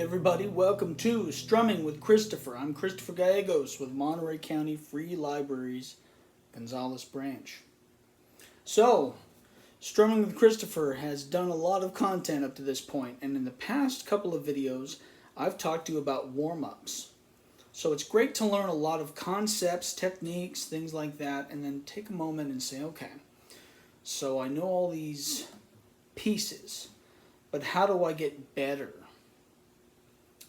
everybody, welcome to Strumming with Christopher. I'm Christopher Gallegos with Monterey County Free Libraries, Gonzales Branch. So, Strumming with Christopher has done a lot of content up to this point, and in the past couple of videos, I've talked to you about warm-ups. So it's great to learn a lot of concepts, techniques, things like that, and then take a moment and say, okay, so I know all these pieces, but how do I get better?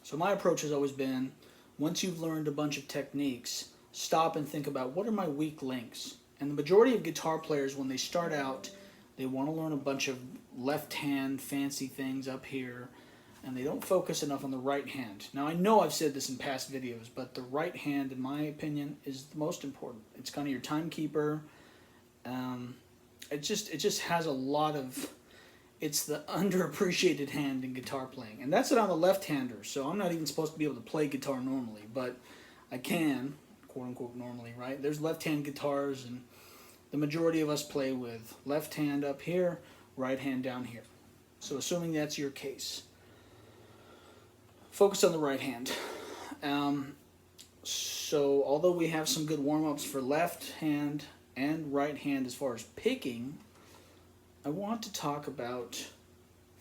So my approach has always been, once you've learned a bunch of techniques, stop and think about what are my weak links. And the majority of guitar players, when they start out, they want to learn a bunch of left hand fancy things up here, and they don't focus enough on the right hand. Now I know I've said this in past videos, but the right hand, in my opinion, is the most important. It's kind of your timekeeper. It just has a lot of... It's the underappreciated hand in guitar playing. And that's it on the left-hander, so I'm not even supposed to be able to play guitar normally, but I can, quote-unquote normally, right? There's left-hand guitars, and the majority of us play with left hand up here, right hand down here. So assuming that's your case, focus on the right hand. So although we have some good warm-ups for left hand and right hand as far as picking, I want to talk about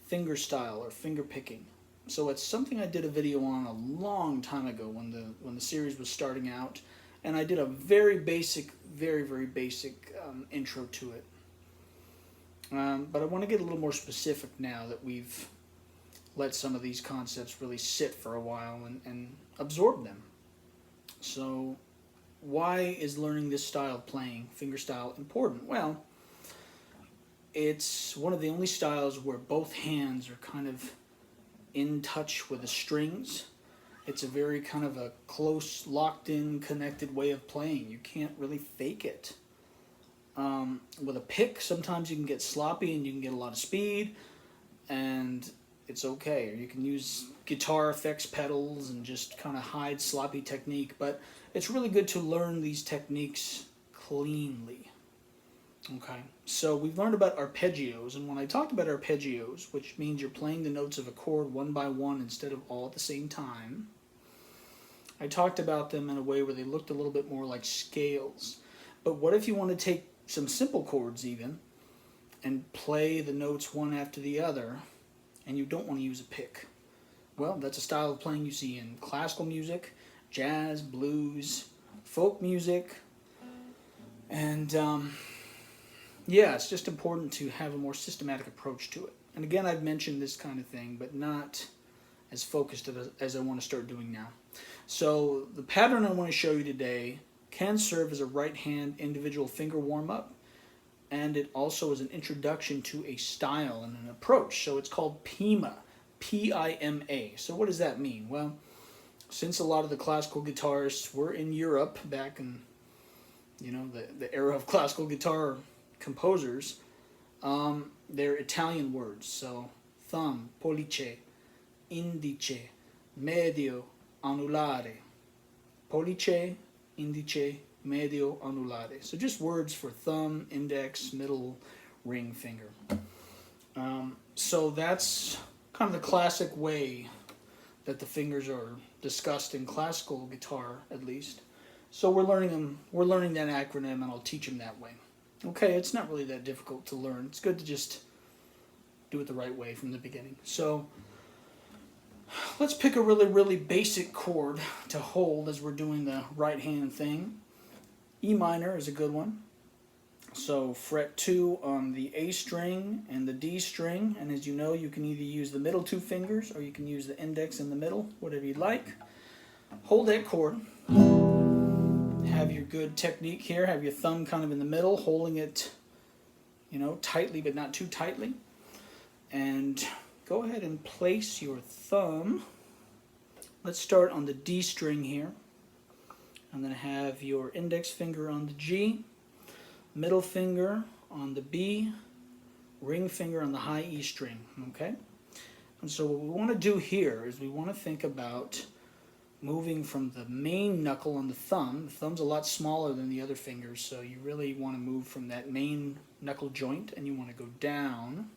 finger style or finger picking. So it's something I did a video on a long time ago when the series was starting out, and I did a very basic, very basic intro to it. But I want to get a little more specific now that we've let some of these concepts really sit for a while and absorb them. So why is learning this style of playing, finger style, important? Well, it's one of the only styles where both hands are kind of in touch with the strings. It's a very kind of a close, locked-in, connected way of playing. You can't really fake it. With a pick, sometimes you can get sloppy and you can get a lot of speed, and it's okay. Or you can use guitar effects pedals and just kind of hide sloppy technique, but it's really good to learn these techniques cleanly. Okay, so we've learned about arpeggios, and when I talked about arpeggios, which means you're playing the notes of a chord one by one instead of all at the same time, I talked about them in a way where they looked a little bit more like scales. But what if you want to take some simple chords even and play the notes one after the other, and you don't want to use a pick? Well, that's a style of playing you see in classical music, jazz, blues, folk music, and yeah, it's just important to have a more systematic approach to it. And again, I've mentioned this kind of thing, but not as focused as I want to start doing now. So the pattern I want to show you today can serve as a right hand individual finger warm-up, and it also is an introduction to a style and an approach. So it's called Pima, P-I-M-A. So what does that mean? Well, since a lot of the classical guitarists were in Europe back in, you know, the era of classical guitar composers, they're Italian words. So thumb, pollice, indice, medio, anulare. Pollice, indice, medio, anulare. So just words for thumb, index, middle, ring finger. So that's kind of the classic way that the fingers are discussed in classical guitar, at least. So we're learning them. We're learning that acronym, and I'll teach them that way. Okay, it's not really that difficult to learn. It's good to just do it the right way from the beginning. So let's pick a really basic chord to hold as we're doing the right hand thing. E minor is a good one. So fret 2 on the A string and the D string, and as you know, you can either use the middle two fingers or you can use the index in the middle, whatever you'd like. Hold that chord. Have your good technique here. Have your thumb kind of in the middle, holding it, you know, tightly but not too tightly. And go ahead and place your thumb. Let's start on the D string here. I'm going to have your index finger on the G, middle finger on the B, ring finger on the high E string. Okay? And so what we want to do here is we want to think about moving from the main knuckle on the thumb. The thumb's a lot smaller than the other fingers, so you really want to move from that main knuckle joint, and you want to go down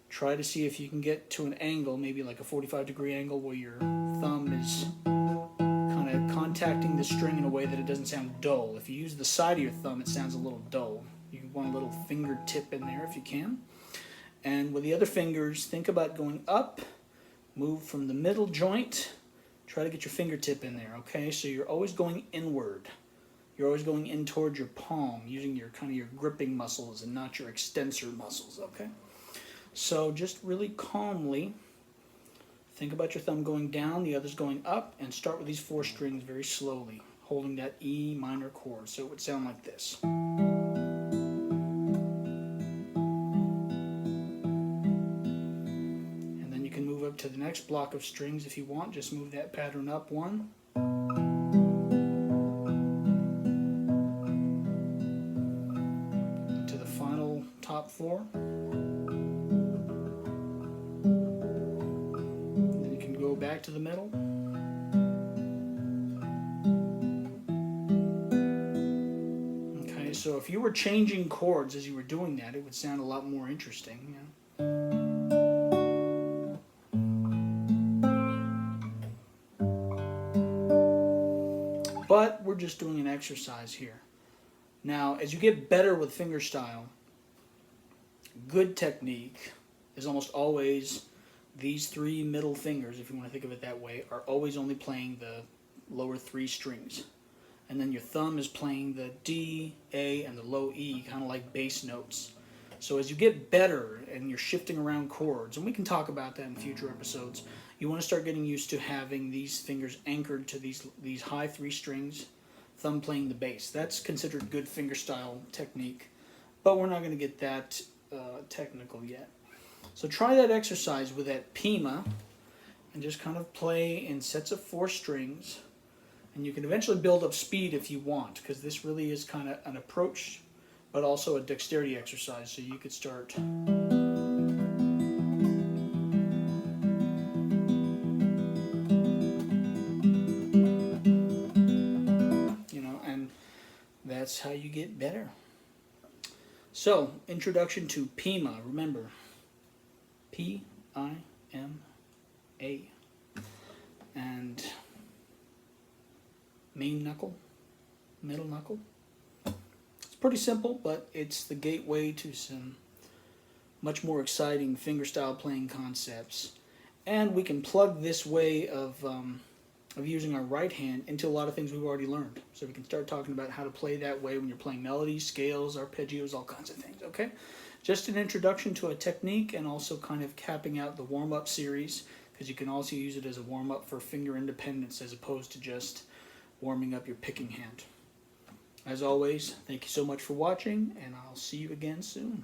Try to see if you can get to an angle, maybe like a 45-degree angle, where your thumb is kind of contacting the string in a way that it doesn't sound dull. If you use the side of your thumb, it sounds a little dull. You want a little fingertip in there if you can. And with the other fingers, think about going up, move from the middle joint, try to get your fingertip in there, okay? So you're always going inward. You're always going in towards your palm, using your kind of your gripping muscles and not your extensor muscles, okay? So just really calmly think about your thumb going down, the others going up, and start with these 4 strings very slowly, holding that E minor chord. So it would sound like this. And then you can move up to the next block of strings if you want. Just move that pattern up 1. To the final top 4. Back to the middle. Okay, so if you were changing chords as you were doing that, it would sound a lot more interesting. Yeah. But we're just doing an exercise here. Now, as you get better with fingerstyle, good technique is almost always these 3 middle fingers, if you want to think of it that way, are always only playing the lower 3 strings. And then your thumb is playing the D, A, and the low E, kind of like bass notes. So as you get better and you're shifting around chords, and we can talk about that in future episodes, you want to start getting used to having these fingers anchored to these high 3 strings, thumb playing the bass. That's considered good fingerstyle technique, but we're not going to get that technical yet. So try that exercise with that Pima and just kind of play in sets of 4 strings. And you can eventually build up speed if you want, because this really is kind of an approach, but also a dexterity exercise. So you could start. You know, and that's how you get better. So, introduction to Pima. Remember, P-I-M-A. And main knuckle, middle knuckle. It's pretty simple, but it's the gateway to some much more exciting fingerstyle playing concepts. And we can plug this way of using our right hand into a lot of things we've already learned. So we can start talking about how to play that way when you're playing melodies, scales, arpeggios, all kinds of things, okay? Just an introduction to a technique, and also kind of capping out the warm-up series, because you can also use it as a warm-up for finger independence as opposed to just warming up your picking hand. As always, thank you so much for watching, and I'll see you again soon.